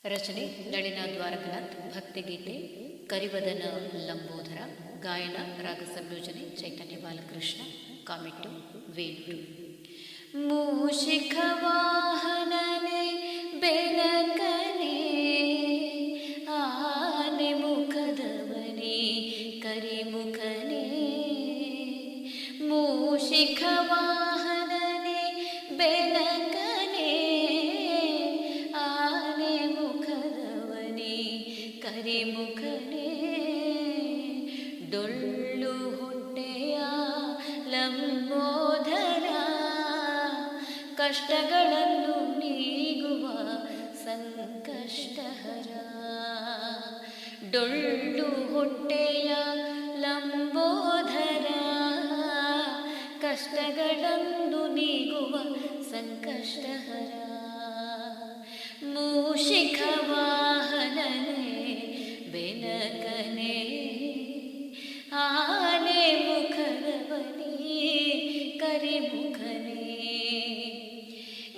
ರಚನೆ ನಳಿನ ದ್ವಾರಕನಾಥ್. ಭಕ್ತಿಗೀತೆ ಕರಿವದನ ಲಂಬೋದರ. ಗಾಯನ ರಾಗ ಸಂಯೋಜನೆ ಚೈತನ್ಯ ಬಾಲಕೃಷ್ಣ. ಕಾಮೆಂಟು ವೇಣು. ಮೂಷಿಕ ವಾಹನನೆ ಬೆಳಕನೆ ಆನೆ ಮುಖದವನೇ ಕರಿಮುಖನೇ. ಮೂಷಿಕ ವಾಹನನೆ ಬೆಳಕನೆ ಆನೆ ಮುಖದವನೇ ಕರಿಮುಖನೇ. ಡೊಳ್ಳು ಹೊಟ್ಟೆಯ ಲಂಬೋದರ ಕಷ್ಟಗಳನ್ನು ನೀಗುವ ಸಂಕಷ್ಟಹರ. ಡೊಳ್ಳು ಹೊಟ್ಟೆಯ ಲಂಬೋದರ ಕಷ್ಟಗಳನ್ನು ನೀಗುವ ಸಂಕಷ್ಟಹರ. ಮೂಷಿಕ ವಾಹನನೇ ಬೆನಕನೇ ಆನೆ ಮುಖದವನೇ ಕರಿಮುಖನೇ.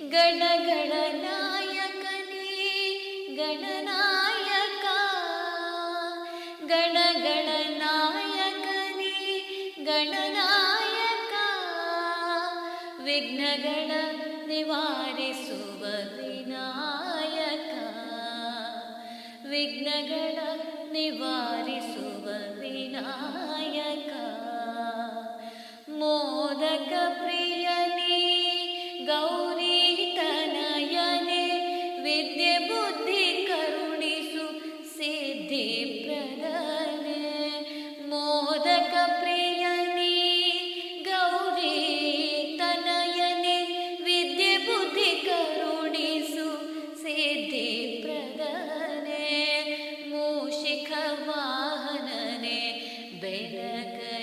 ಗಣಗಳ ನಾಯಕನೇ ಗಣನಾಯಕ ಗಣಗಳ ನಾಯಕನೇ ಗಣನಾಯಕ. ವಿಘ್ನಗಳ ನಿವಾರಿಸುವ ವಿನಾಯಕ ವಿಘ್ನಗಳ ನಿವಾರಿಸುವ ವಿನಾಯಕ. ಮೋದಕ ಪ್ರಿಯನೇ ಗೌರಿ ತನಯನೆ ವಿದ್ಯೆ ಬುದ್ಧಿ ಕರುಣಿಸು ಸಿದ್ಧಿ ಪ್ರದನೆ. ಮೋದಕ ಪ್ರಿಯನೇ ಗೌರಿ ತನಯನೆ ವಿದ್ಯೆ ಬುದ್ಧಿ ಕರುಣಿಸು ಸಿದ್ಧಿ ಪ್ರದನೆ. ಮೂಷಿಕ ವಾಹನನೆ ಬೆಳಕ